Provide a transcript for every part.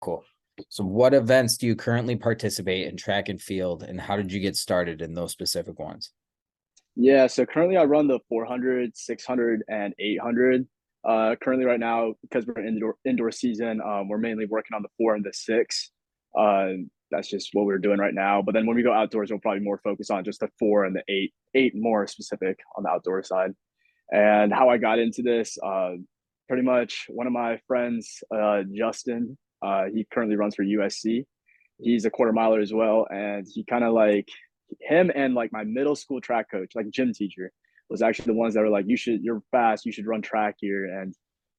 cool. So what events do you currently participate in track and field, and how did you get started in those specific ones? Yeah, so currently I run the 400, 600, and 800. Currently right now, because we're in indoor season, we're mainly working on the 4 and the 6. Uh, that's just what we're doing right now. But then when we go outdoors, we'll probably more focus on just the 4 and the 8, 8 more specific on the outdoor side. And how I got into this, pretty much one of my friends, Justin, he currently runs for USC. He's a quarter miler as well, and he kind of like him and like my middle school track coach, like gym teacher, was actually the ones that were like, you're fast, you should run track here. And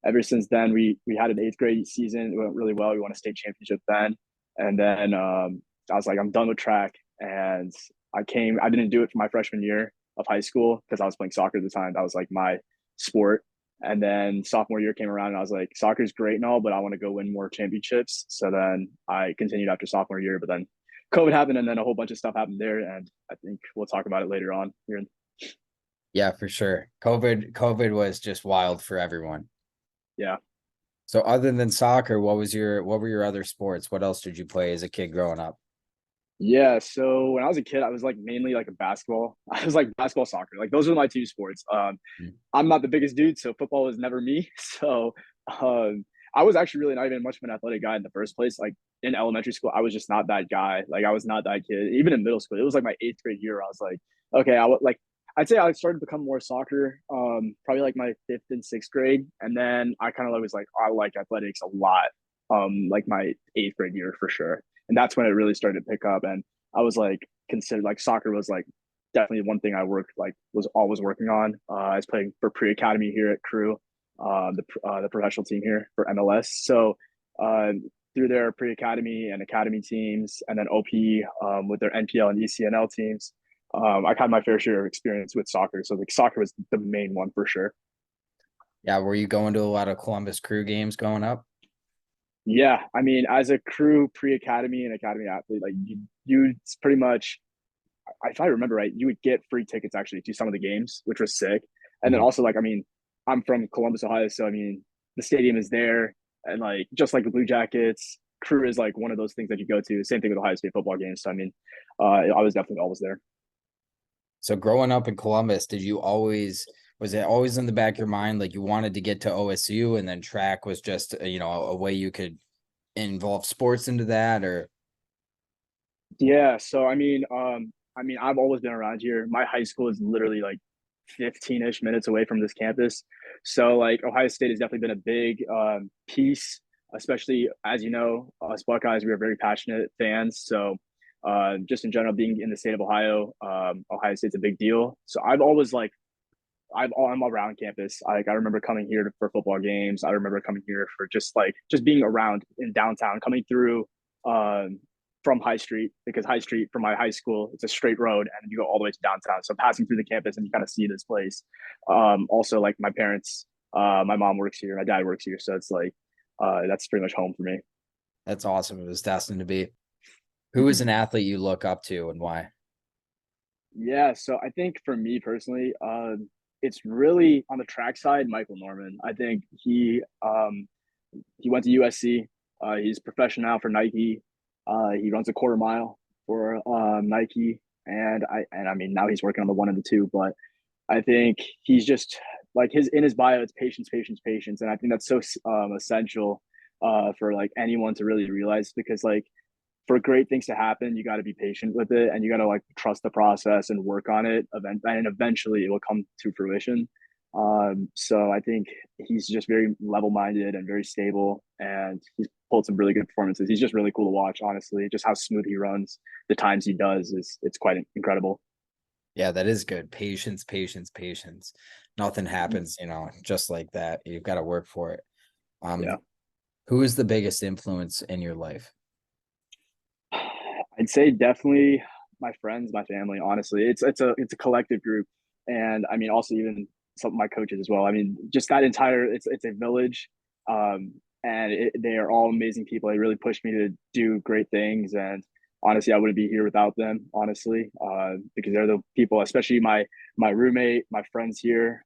ever since then, we had an eighth grade season. It went really well. We won a state championship then, and then I was like, I'm done with track, and I didn't do it for my freshman year of high school because I was playing soccer at the time. That was like my sport. And then sophomore year came around and I was like, soccer's great and all, but I want to go win more championships. So then I continued after sophomore year, but then COVID happened and then a whole bunch of stuff happened there. And I think we'll talk about it later on here. Yeah, for sure. COVID was just wild for everyone. Yeah. So other than soccer, what were your other sports? What else did you play as a kid growing up? Yeah. So when I was a kid, I was like mainly like a basketball. I was like basketball, soccer. Like those were my two sports. Mm. I'm not the biggest dude, so football was never me. So um, I was actually really not even much of an athletic guy in the first place. Like in elementary school, I was just not that guy. Like I was not that kid. Even in middle school, it was like my eighth grade year. I was like, okay, I'd say I started to become more soccer, probably like my fifth and sixth grade, and then I kind of was like, I like athletics a lot, like my eighth grade year for sure, and that's when it really started to pick up. And I was like, considered like soccer was like definitely one thing I worked like was always working on. I was playing for pre academy here at Crew, the professional team here for MLS. So uh, through their pre academy and academy teams, and then OP with their NPL and ECNL teams, I had my fair share of experience with soccer. So like soccer was the main one for sure. Yeah, were you going to a lot of Columbus Crew games growing up? Yeah, I mean, as a Crew pre academy and academy athlete, like you pretty much, if I remember right, you would get free tickets actually to some of the games, which was sick. And then Mhm. also like, I mean, I'm from Columbus, Ohio, so I mean, the stadium is there, and like just like the Blue Jackets, Crew is like one of those things that you go to. Same thing with Ohio State football games. So I mean, I was definitely always there. So growing up in Columbus, was it always in the back of your mind like you wanted to get to OSU and then track was just a way you could involve sports into that or Yeah, so I mean, I've always been around here. My high school is literally like 15-ish minutes away from this campus. So like Ohio State has definitely been a big piece, especially as you know, us Buckeyes, we are very passionate fans. So just in general, being in the state of Ohio, Ohio State's a big deal. So I've always like I'm around campus. I remember coming here for football games. I remember coming here for just being around in downtown, coming through um, from High Street because High Street from my high school it's a straight road and you go all the way to downtown. So passing through the campus and you kind of see this place. Also, like my parents, my mom works here, my dad works here, so it's like that's pretty much home for me. that's awesome. It was destined to be. Who is an athlete you look up to and why? Yeah, so I think for me personally, it's really on the track side, Michael Norman. I think he went to USC. He's a professional now for Nike. He runs a quarter mile for Nike, and I mean now he's working on the 1 and the 2. But I think he's just like his in his bio, it's patience, patience, patience, and I think that's so essential for like anyone to really realize because like for great things to happen, you got to be patient with it and you got to like trust the process and work on it. And eventually it will come to fruition. So I think he's just very level minded and very stable. And he's pulled some really good performances. He's just really cool to watch, honestly. Just how smooth he runs, the times he does is it's quite incredible. Yeah, that is good. Patience, patience, patience. Nothing happens, just like that. You've got to work for it. Um, Yeah. who is the biggest influence in your life? I'd say definitely my friends, my family. Honestly, it's a collective group, and I mean also even some of my coaches as well. I mean, just that entire it's a village, and they are all amazing people. They really pushed me to do great things, and honestly, I wouldn't be here without them. Honestly, because they're the people, especially my roommate, my friends here.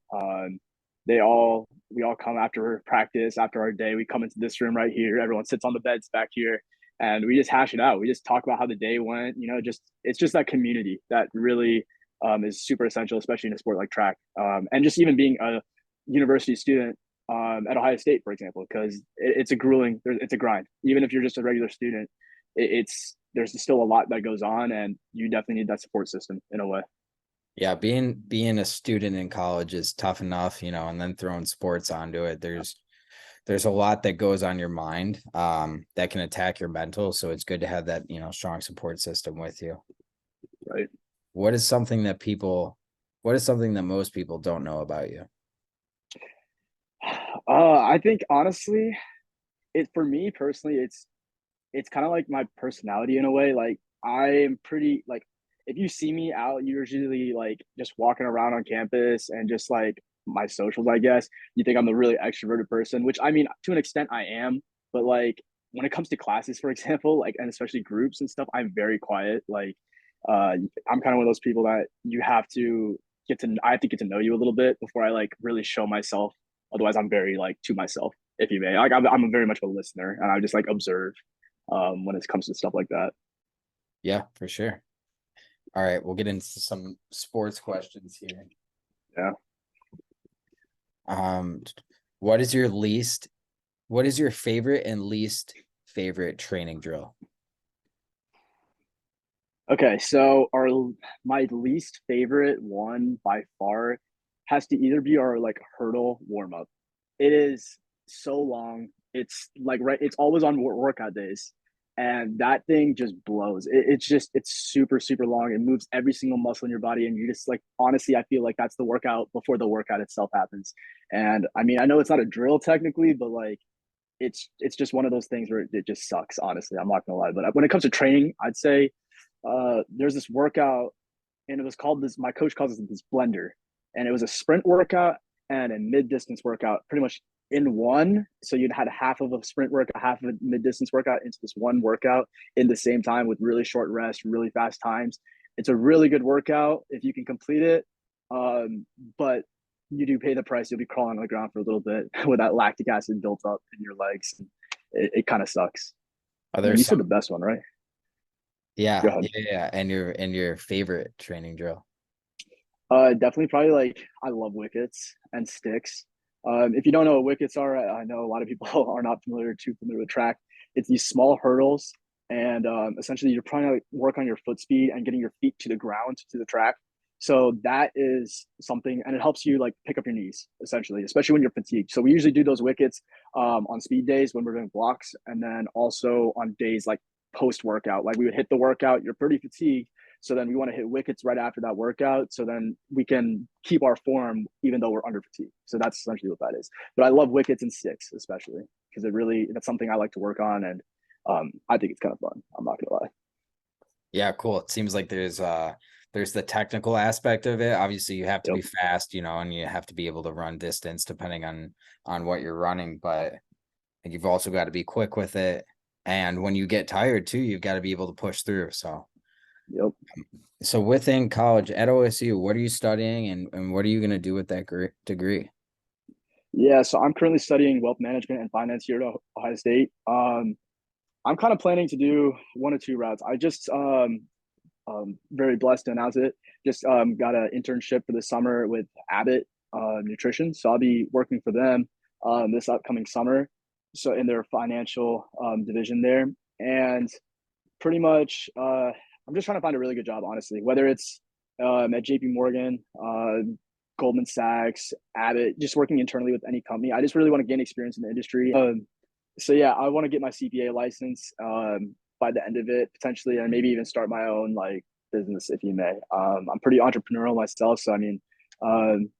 we all come after practice, after our day. We come into this room right here. Everyone sits on the beds back here, and we just hash it out. We just talk about how the day went. Just it's just that community that really is super essential, especially in a sport like track, and just even being a university student at Ohio State, for example, because it's a grueling, it's a grind. Even if you're just a regular student, it's there's still a lot that goes on, and you definitely need that support system in a way. Yeah, being a student in college is tough enough, and then throwing sports onto it. There's a lot that goes on your mind that can attack your mental. So it's good to have that, strong support system with you. Right. What is something that most people don't know about you? I think honestly, it for me personally, it's kind of like my personality in a way. Like I am pretty like if you see me out, usually like just walking around on campus and just like my socials, I guess, you think I'm a really extroverted person, which I mean to an extent I am, but like when it comes to classes, for example, like and especially groups and stuff, I'm very quiet. Like I'm kind of one of those people that you have to I have to get to know you a little bit before I like really show myself. Otherwise, I'm very like to myself, if you may. Like I'm very much of a listener, and I just like observe when it comes to stuff like that. Yeah, for sure. All right, we'll get into some sports questions here. Yeah. Um, what is your favorite and least favorite training drill? Okay, so our my least favorite one by far has to either be our like hurdle warm up. It is so long. It's like right. It's always on workout days, and that thing just blows. It's super super long. It moves every single muscle in your body, and you just like honestly, I feel like that's the workout before the workout itself happens. And I mean, I know it's not a drill technically, but like it's just one of those things where it just sucks. Honestly, I'm not gonna lie. But when it comes to training, I'd say there's this workout, and it was called this. My coach calls it this blender, and it was a sprint workout and a mid distance workout, pretty much in one. So you'd had half of a sprint workout, half of a mid distance workout into this one workout in the same time with really short rest, really fast times. It's a really good workout if you can complete it, but you do pay the price. You'll be crawling on the ground for a little bit with that lactic acid built up in your legs. It kind of sucks. Are And there then you said the some best one, right? Go Yeah, ahead. yeah, yeah. And your favorite training drill? Definitely probably like I love wickets and sticks. If you don't know what wickets are, I know a lot of people are not too familiar with track. It's these small hurdles, and essentially you're trying to like, work on your foot speed and getting your feet to the ground to the track. So that is something, and it helps you like pick up your knees essentially, especially when you're fatigued. So we usually do those wickets on speed days when we're doing blocks, and then also on days like post workout. Like we would hit the workout, you're pretty fatigued, so then we want to hit wickets right after that workout. So then we can keep our form even though we're under fatigue. So that's essentially what that is. But I love wickets and sticks, especially because that's something I like to work on. And I think it's kind of fun. I'm not going to lie. Yeah, cool. It seems like there's the technical aspect of it. Obviously, you have to Yep. be fast, and you have to be able to run distance depending on what you're running, but you've also got to be quick with it. And when you get tired too, you've got to be able to push through. Yep. So within college at OSU, what are you studying and what are you going to do with that degree? Yeah. So I'm currently studying wealth management and finance here at Ohio State. I'm kind of planning to do one or two routes. I just very blessed to announce it. Just got an internship for the summer with Abbott Nutrition, so I'll be working for them this upcoming summer. So in their financial division there, and pretty much I'm just trying to find a really good job, honestly. Whether it's at JP Morgan, Goldman Sachs, Abbott, just working internally with any company. I just really want to gain experience in the industry. So yeah, I want to get my CPA license by the end of it, potentially, and maybe even start my own like business, if you may. I'm pretty entrepreneurial myself, so I mean,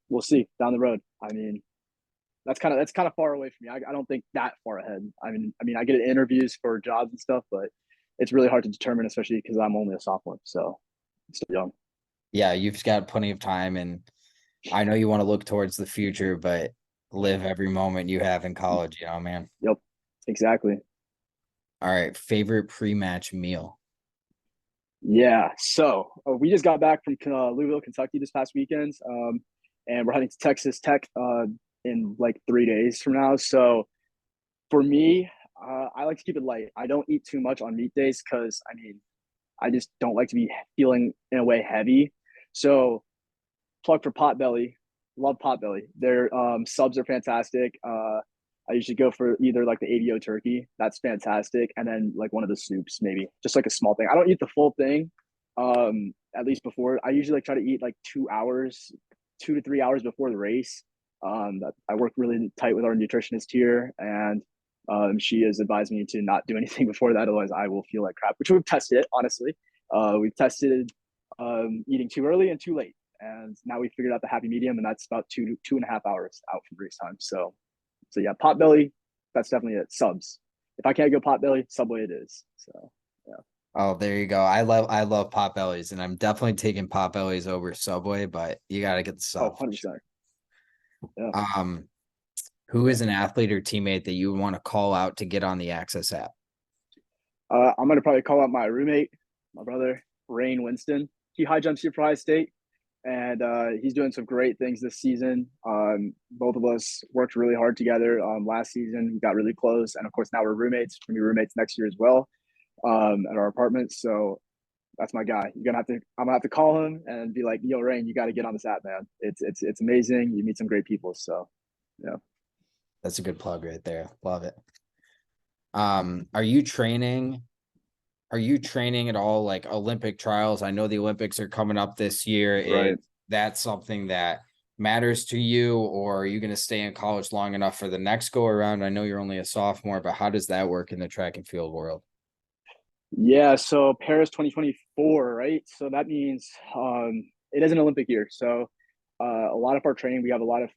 we'll see down the road. I mean, that's kind of far away from me. I don't think that far ahead. I mean, I get interviews for jobs and stuff, but it's really hard to determine, especially because I'm only a sophomore, so I'm still young. Yeah, you've got plenty of time and I know you want to look towards the future, but live every moment you have in college, man. Yep, exactly. All right, favorite pre-match meal. Yeah. So we just got back from Louisville, Kentucky this past weekend, and we're heading to Texas Tech in like 3 days from now. So for me, I like to keep it light. I don't eat too much on meat days because I mean I just don't like to be feeling in a way heavy. So plug for Potbelly. Love Potbelly. Their subs are fantastic. I usually go for either like the ADO turkey. That's fantastic. And then like one of the soups, maybe just like a small thing. I don't eat the full thing. At least before I usually like try to eat like 2 hours, 2 to 3 hours before the race. That I work really tight with our nutritionist here, and she has advised me to not do anything before that, otherwise I will feel like crap. Which we've tested, honestly. We've tested eating too early and too late, and now we figured out the happy medium, and that's about 2.5 hours out from race time. So yeah, Potbelly, that's definitely it. Subs. If I can't go Potbelly, Subway it is. So yeah. Oh, there you go. I love Potbellies, and I'm definitely taking Potbellies over Subway, but you got to get the Oh, sub. 100%. Yeah. Um, who Yeah. is an athlete or teammate that you would want to call out to get on the Axcess app? I'm gonna probably call out my roommate, my brother, Rain Winston. He high jumps here for High State, and he's doing some great things this season. Both of us worked really hard together last season. We got really close, and of course now we're roommates. We're gonna be roommates next year as well at our apartment. So that's my guy. You're gonna have to. I'm gonna have to call him and be like, "Yo, Rain, you got to get on this app, man. It's amazing. You meet some great people." So yeah. That's a good plug right there. Love it. Are you training? Are you training at all like Olympic trials? I know the Olympics are coming up this year. Is Right. that something that matters to you, or are you going to stay in college long enough for the next go around? I know you're only a sophomore, but how does that work in the track and field world? Yeah, so Paris 2024, right? So that means it is an Olympic year. So a lot of our training, we have a lot of,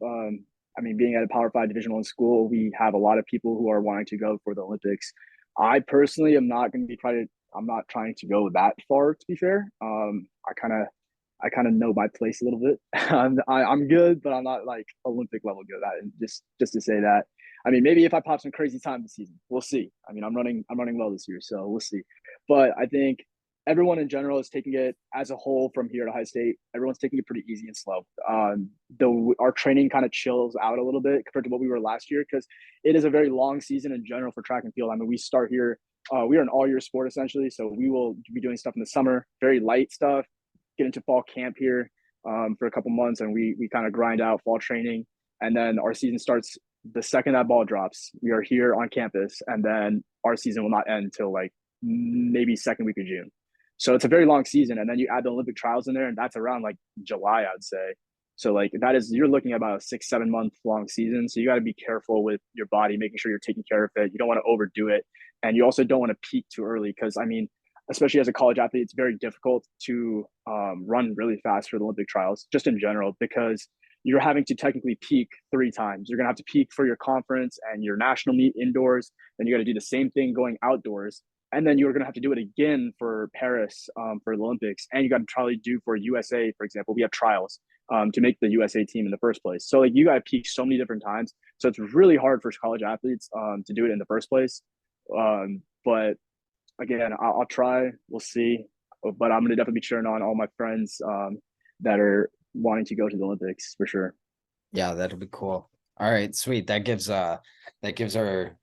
I mean, being at a Power Five Division One school, we have a lot of people who are wanting to go for the Olympics. I personally am not going to be trying. I'm not trying to go that far. To be fair, I kind of know my place a little bit. I'm good, but I'm not like Olympic level good at it. Just to say that. I mean, maybe if I pop some crazy time this season, we'll see. I mean, I'm running well this year, so we'll see. But I think everyone in general is taking it as a whole from here to High State. Everyone's taking it pretty easy and slow. Though our training kind of chills out a little bit compared to what we were last year, because it is a very long season in general for track and field. I mean, we start here. We are an all-year sport essentially, so we will be doing stuff in the summer, very light stuff. Get into fall camp here for a couple months, and we kind of grind out fall training, and then our season starts the second that ball drops. We are here on campus, and then our season will not end until like maybe second week of June. So it's a very long season, and then you add the Olympic trials in there, and that's around like July, I'd say. So like that is you're looking at about a 6 7 month long season. So you got to be careful with your body, making sure you're taking care of it. You don't want to overdo it, and you also don't want to peak too early because I mean, especially as a college athlete, it's very difficult to run really fast for the Olympic trials, just in general, because you're having to technically peak 3 times. You're going to have to peak for your conference and your national meet indoors. Then you got to do the same thing going outdoors. And then you're going to have to do it again for Paris for the Olympics. And you got to probably do for USA, for example. We have trials to make the USA team in the first place. So like you got to peak so many different times. So it's really hard for college athletes to do it in the first place. But again, I'll try. We'll see. But I'm going to definitely be cheering on all my friends that are wanting to go to the Olympics for sure. Yeah, that'll be cool. All right, sweet. That gives our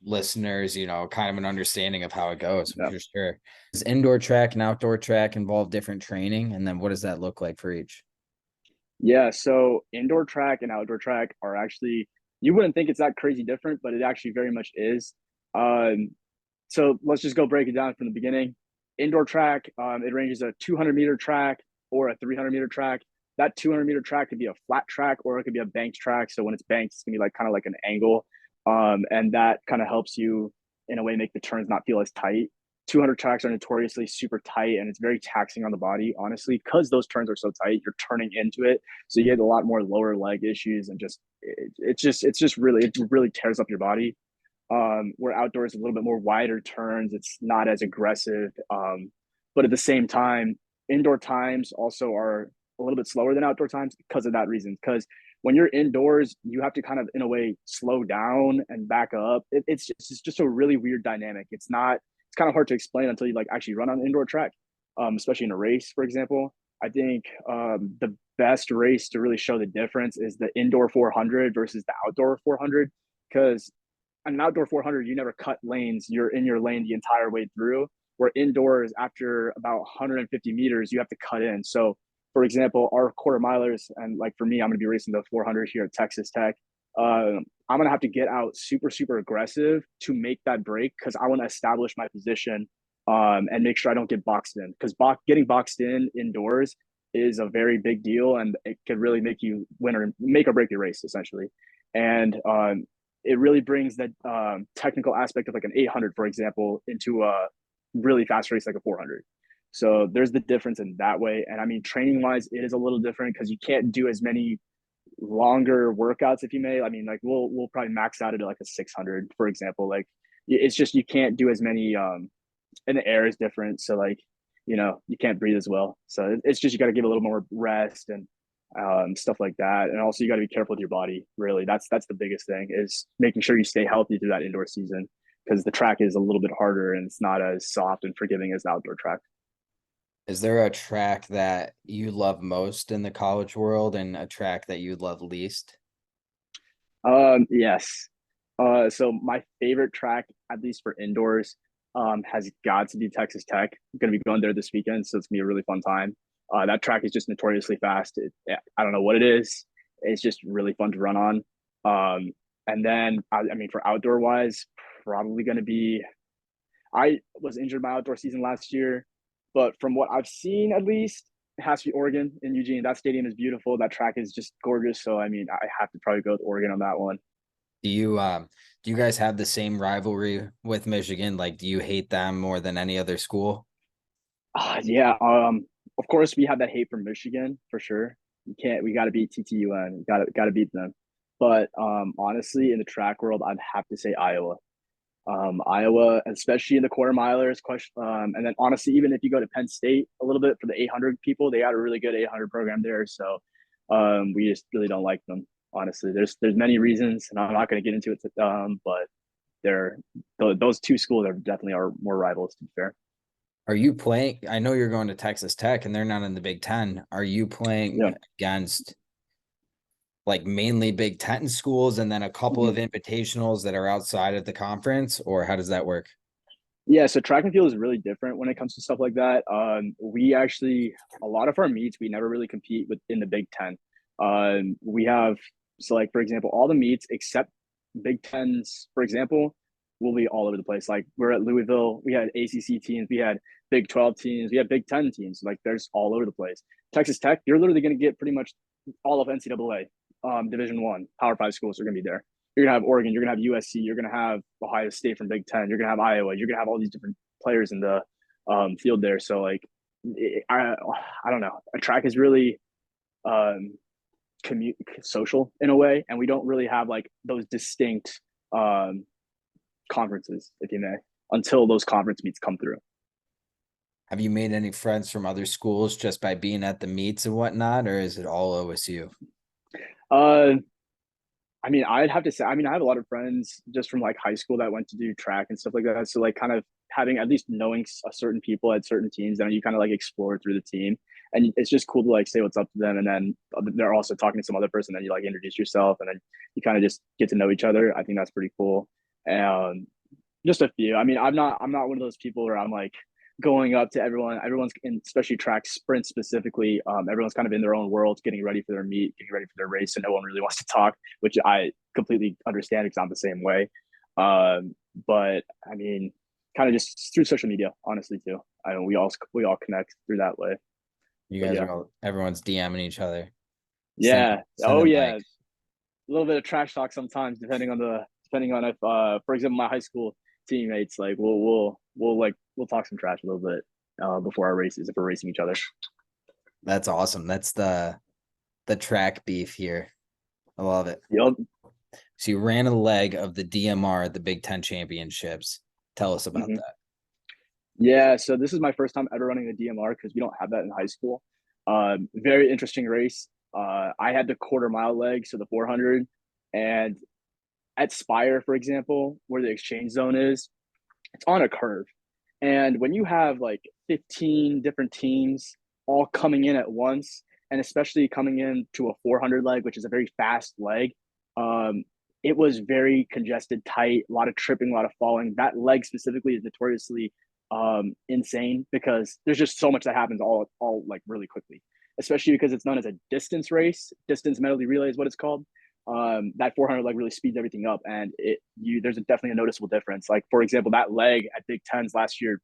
listeners, kind of an understanding of how it goes Yeah. for sure. Does indoor track and outdoor track involve different training? And then what does that look like for each? Yeah. So indoor track and outdoor track are actually, you wouldn't think it's that crazy different, but it actually very much is. Um, so let's just go break it down from the beginning. Indoor track, it ranges a 200-meter track or a 300-meter track. That 200-meter track could be a flat track or it could be a banked track. So when it's banked, it's gonna be like kind of like an angle, and that kind of helps you in a way make the turns not feel as tight. 200 tracks are notoriously super tight, and it's very taxing on the body, honestly, because those turns are so tight. You're turning into it, so you get a lot more lower leg issues, and it really tears up your body. Where outdoors a little bit more wider turns, it's not as aggressive. But at the same time, indoor times also are a little bit slower than outdoor times because of that reason. Because when you're indoors, you have to kind of, in a way, slow down and back up. It's just a really weird dynamic. It's kind of hard to explain until you like actually run on an indoor track, especially in a race, for example. I think the best race to really show the difference is the indoor 400 versus the outdoor 400. Because an outdoor 400, you never cut lanes. You're in your lane the entire way through. Where indoors, after about 150 meters, you have to cut in. So, for example, our quarter milers, and like for me, I'm going to be racing the 400 here at Texas Tech. I'm going to have to get out super, super aggressive to make that break because I want to establish my position and make sure I don't get boxed in. Because getting boxed in indoors is a very big deal, and it could really make you win or make or break your race, essentially. And it really brings that technical aspect of like an 800, for example, into a really fast race like a 400. So there's the difference in that way. And I mean, training wise, it is a little different because you can't do as many longer workouts, if you may. I mean, like we'll probably max out at like a 600, for example. Like it's just you can't do as many. And the air is different, so like you can't breathe as well. So it's just you got to give a little more rest and stuff like that. And also you got to be careful with your body. Really, that's the biggest thing is making sure you stay healthy through that indoor season because the track is a little bit harder and it's not as soft and forgiving as the outdoor track. Is there a track that you love most in the college world and a track that you love least? Yes. So my favorite track, at least for indoors, has got to be Texas Tech. I'm gonna be going there this weekend, so it's gonna be a really fun time. That track is just notoriously fast. I don't know what it is. It's just really fun to run on. And then I mean, for outdoor wise, probably gonna be. I was injured my outdoor season last year, but from what I've seen, at least, it has to be Oregon in Eugene. That stadium is beautiful. That track is just gorgeous. So I mean, I have to probably go with Oregon on that one. Do you guys have the same rivalry with Michigan? Like, do you hate them more than any other school? Yeah. Of course, we have that hate for Michigan for sure. You can't. We got to beat TTUN. Got to beat them. But honestly, in the track world, I'd have to say Iowa. Iowa, especially in the quarter milers. And then honestly, even if you go to Penn State a little bit for the 800 people, they got a really good 800 program there. So we just really don't like them. Honestly, there's many reasons, and I'm not going to get into it. But they're those two schools are definitely our more rivals. To be fair. Are you playing? I know you're going to Texas Tech and they're not in the Big Ten. Are you Yeah. playing against like mainly Big Ten schools and then a couple of Mhm. invitationals that are outside of the conference, or how does that work? Yeah, so track and field is really different when it comes to stuff like that. We actually a lot of our meets we never really compete with in the Big Ten. We have so like for example, all the meets except Big Tens, for example, will be all over the place. Like we're at Louisville, we had ACC teams, we had Big 12 teams, we had Big 10 teams. Like there's all over the place. Texas Tech, you're literally going to get pretty much all of NCAA, Division One, Power Five schools are going to be there. You're gonna have Oregon, you're gonna have USC, you're gonna have Ohio State from Big Ten, you're gonna have Iowa, you're gonna have all these different players in the field there. So like, I don't know. A track is really um, social in a way, and we don't really have like those distinct um, conferences, if you may, until those conference meets come through. Have you made any friends from other schools just by being at the meets and whatnot, or is it all OSU? Uh, I mean, I'd have to say, I mean, I have a lot of friends just from like high school that went to do track and stuff like that. So like kind of having at least knowing a certain people at certain teams, then you kind of like explore through the team. And it's just cool to like say what's up to them. And then they're also talking to some other person, then you like introduce yourself and then you kind of just get to know each other. I think that's pretty cool. And just a few. I mean, I'm not one of those people where I'm like going up to everyone. Everyone's in, especially track sprint specifically. Everyone's kind of in their own world, getting ready for their meet, getting ready for their race, and no one really wants to talk, which I completely understand because I'm the same way. But I mean, kind of just through social media, honestly, too. I mean, we all connect through that way. You But guys yeah, are all everyone's DMing each other, yeah, oh sending yeah, like a little bit of trash talk sometimes, depending on if, for example, my high school teammates, like we'll talk some trash a little bit before our races if we're racing each other. that's awesome. That's the track beef here. I love it. Yep. So you ran a leg of the DMR at the Big Ten Championships. Tell us about Hmm. that. Yeah, so this is my first time ever running the DMR because we don't have that in high school. Very interesting race. I had the quarter mile leg, so the 400, and at Spire, for example, where the exchange zone is, it's on a curve. And when you have like 15 different teams all coming in at once, and especially coming in to a 400 leg, which is a very fast leg. Um, it was very congested, tight, a lot of tripping, a lot of falling. That leg specifically is notoriously insane because there's just so much that happens all like really quickly, especially because it's known as a distance race. Distance medley relay is what it's called. That 400 leg really speeds everything up, and there's definitely a noticeable difference. Like for example, that leg at Big Tens last year,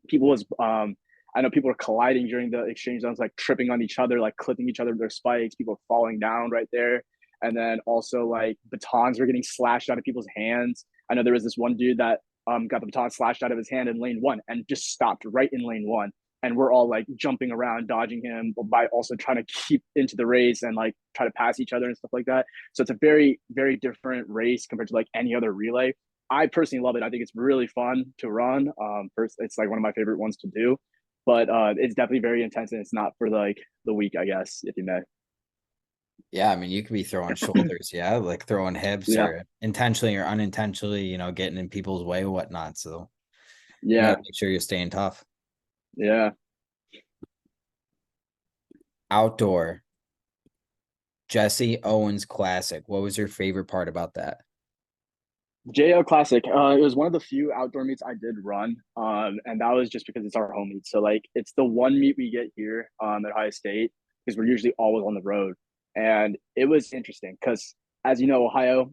people was I know people were colliding during the exchange zones, like tripping on each other, like clipping each other with their spikes. People were falling down right there, and then also like batons were getting slashed out of people's hands. I know there was this one dude that got the baton slashed out of his hand in lane one and just stopped right in lane one. And we're all like jumping around, dodging him, by also trying to keep into the race and like try to pass each other and stuff like that. So it's a very, very different race compared to like any other relay. I personally love it. I think it's really fun to run. First, it's like one of my favorite ones to do, but it's definitely very intense and it's not for like the weak, I guess, if you may. Yeah, I mean, you could be throwing shoulders, yeah, like throwing hips Yeah, or intentionally or unintentionally, getting in people's way or whatnot. So you got yeah, to make sure you're staying tough. yeah. Outdoor, Jesse Owens Classic. What was your favorite part about that? JL Classic. It was one of the few outdoor meets I did run, and that was just because it's our home meet. So like, it's the one meet we get here at Ohio State because we're usually always on the road, and it was interesting because, as you know, Ohio,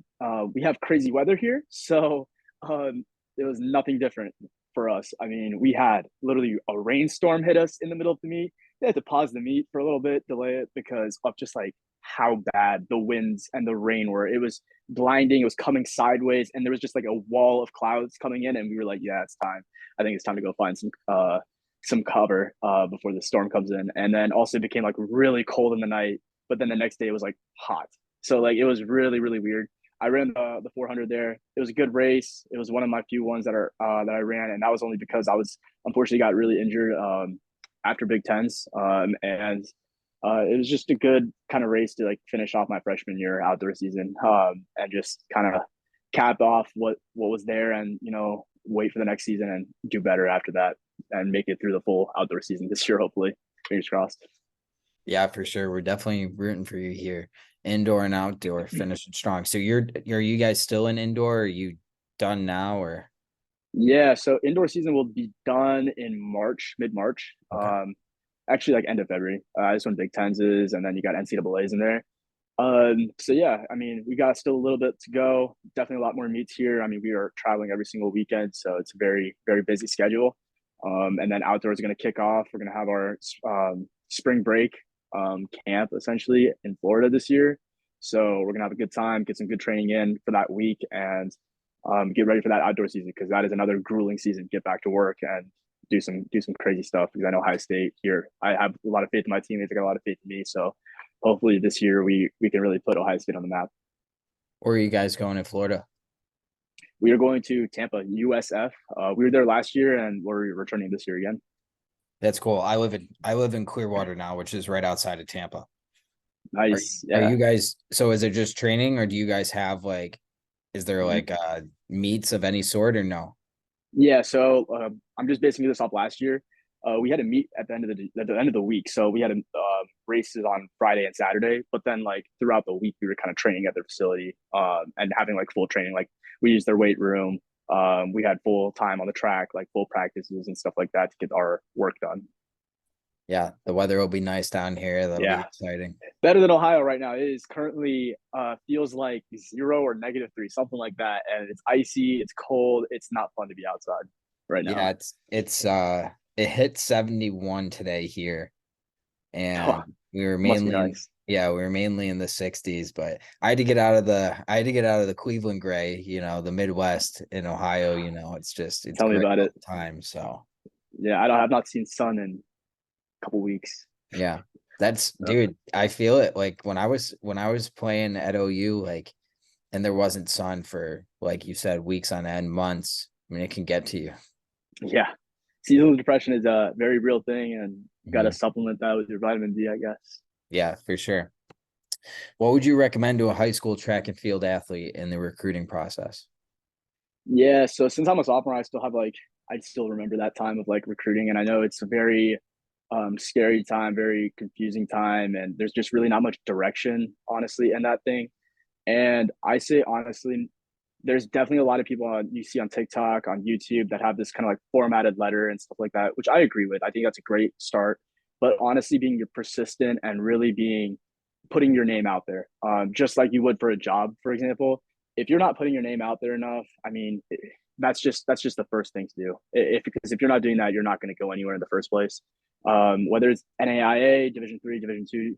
we have crazy weather here, so it was nothing different for us. I mean, we had literally a rainstorm hit us in the middle of the meet. They had to pause the meet for a little bit, delay it because of just like how bad the winds and the rain were. It was blinding. It was coming sideways, and there was just like a wall of clouds coming in, and we were like, "Yeah, it's time. I think it's time to go find some cover before the storm comes in." And then also it became like really cold in the night, but then the next day it was like hot. So like it was really really weird. I ran the 400 there. It was a good race. It was one of my few ones that I ran, and that was only because I was unfortunately got really injured after Big Tens, and it was just a good kind of race to like finish off my freshman year outdoor season, and just kind of cap off what was there, and wait for the next season and do better after that, and make it through the full outdoor season this year, hopefully. Fingers crossed. Yeah, for sure. We're definitely rooting for you here. Indoor and outdoor, finishing strong. So are you guys still in indoor? Or are you done now or Yeah, so indoor season will be done in March, mid March. okay? Actually, like end of February. This one Big Tens is, and then you got NCAA's in there. So yeah, I mean, we got still a little bit to go. Definitely a lot more meets here. I mean, we are traveling every single weekend, so it's a very, very busy schedule. And then outdoors are going to kick off. We're going to have our spring break camp essentially in Florida this year. So we're going to have a good time, get some good training in for that week, and get ready for that outdoor season because that is another grueling season. Get back to work and do some crazy stuff because I know Ohio State here. I have a lot of faith in my teammates. I got a lot of faith in me. So hopefully this year we can really put Ohio State on the map. Or are you guys going in Florida? We are going to Tampa, USF. We were there last year, and we're returning this year again. That's cool. I live in Clearwater now, which is right outside of Tampa. Are Nice, are yeah, you guys so is it just training or do you guys have like is there mm-hmm. like meets of any sort or no? Yeah. So I'm just basing this off last year. We had a meet at the end of the week, so we had races on Friday and Saturday. But then, like throughout the week, we were kind of training at their facility and having like full training. Like we used their weight room. We had full time on the track, like full practices and stuff like that to get our work done. Yeah, the weather will be nice down here. That'll be Yeah, exciting. better than Ohio right now. It is currently feels like 0 or -3, something like that, and it's icy. It's cold. It's not fun to be outside right Yeah, now. it hit 71 today here and we were Must be mainly in nice. yeah, we were mainly in the 60s, but I had to get out of the Cleveland gray, the Midwest in Ohio, it's Tell me gray about all it. the time. So Yeah, I've not seen sun in a couple weeks. yeah, that's Uh, dude, I feel it like when I was playing at OU, like and there wasn't sun for like you said, weeks on end, months. I mean, it can get to you. yeah, seasonal depression is a very real thing, and got to Mhm. supplement that with your vitamin D, I guess. Yeah, for sure. What would you recommend to a high school track and field athlete in the recruiting process? Yeah, so since I'm a sophomore, I still remember that time of like recruiting, and I know it's very scary time, very confusing time, and there's just really not much direction, honestly, in that thing. And I say honestly, there's definitely a lot of people you see on TikTok, on YouTube that have this kind of like formatted letter and stuff like that, which I agree with. I think that's a great start. But honestly, being you're persistent and really being putting your name out there, just like you would for a job, for example. If you're not putting your name out there enough, I mean, that's just the first thing to do. If because if you're not doing that, you're not going to go anywhere in the first place. Whether it's NAIA, Division 3, Division 2,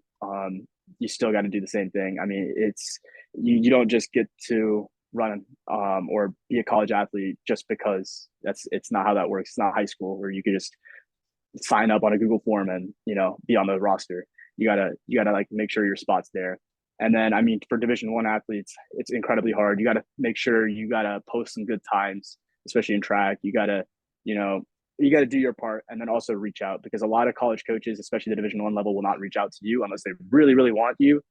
you still got to do the same thing. I mean, it's you don't just get to run or be a college athlete just because it's not how that works. It's not high school where you could just sign up on a Google form and be on the roster. You gotta like make sure your spot's there. And then I mean for Division 1 athletes, it's incredibly hard. You gotta make sure you gotta post some good times, especially in track. You know you gotta do your part and then also reach out because a lot of college coaches, especially the Division 1 level, will not reach out to you unless they really, really want you,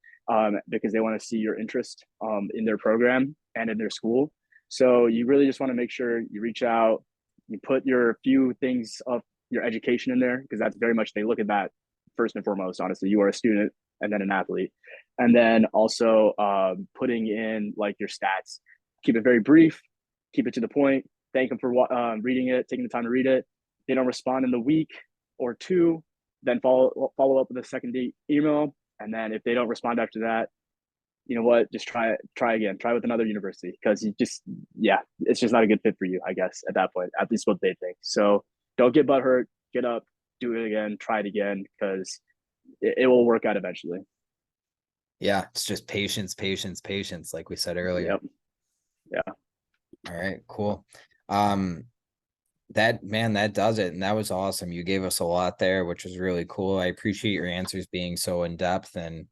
because they want to see your interest in their program and in their school. So you really just want to make sure you reach out, you put your few things of your education in there because that's very much they look at that first and foremost. Honestly, you are a student and then an athlete, and then also putting in like your stats. Keep it very brief, keep it to the point. Thank them for reading it, taking the time to read it. They don't respond in the week or two, then follow up with a second email, and then if they don't respond after that, you know what, just try again, try with another university because you just yeah, it's just not a good fit for you, I guess, at that point, at least what they think. So don't get butthurt, get up, do it again, try it again because it will work out eventually. Yeah, it's just patience, patience, patience, like we said earlier. Yep. Yeah. All right, cool. Um, that man, that does it. And that was awesome. You gave us a lot there, which was really cool. I appreciate your answers being so in depth. And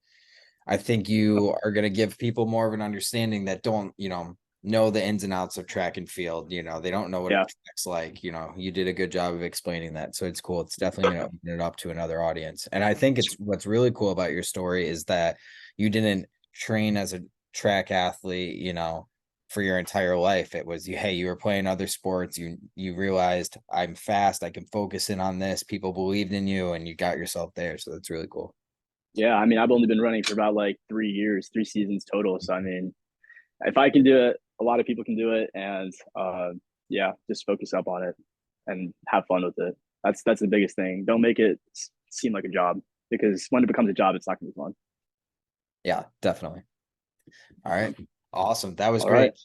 I think you are going to give people more of an understanding that don't, know the ins and outs of track and field. They don't know what a Yeah. track's like. You did a good job of explaining that. So it's cool. It's definitely going to open it up to another audience. And I think it's what's really cool about your story is that you didn't train as a track athlete, for your entire life. It was hey, you were playing other sports. You realized I'm fast. I can focus in on this. People believed in you and you got yourself there. So that's really cool. Yeah. I mean, I've only been running for about like 3 years, 3 seasons total. So I mean, if I can do it, a lot of people can do it. And yeah, just focus up on it and have fun with it. That's the biggest thing. Don't make it seem like a job because when it becomes a job, it's not gonna be fun. Yeah, definitely. All right. Awesome. That was All great. right.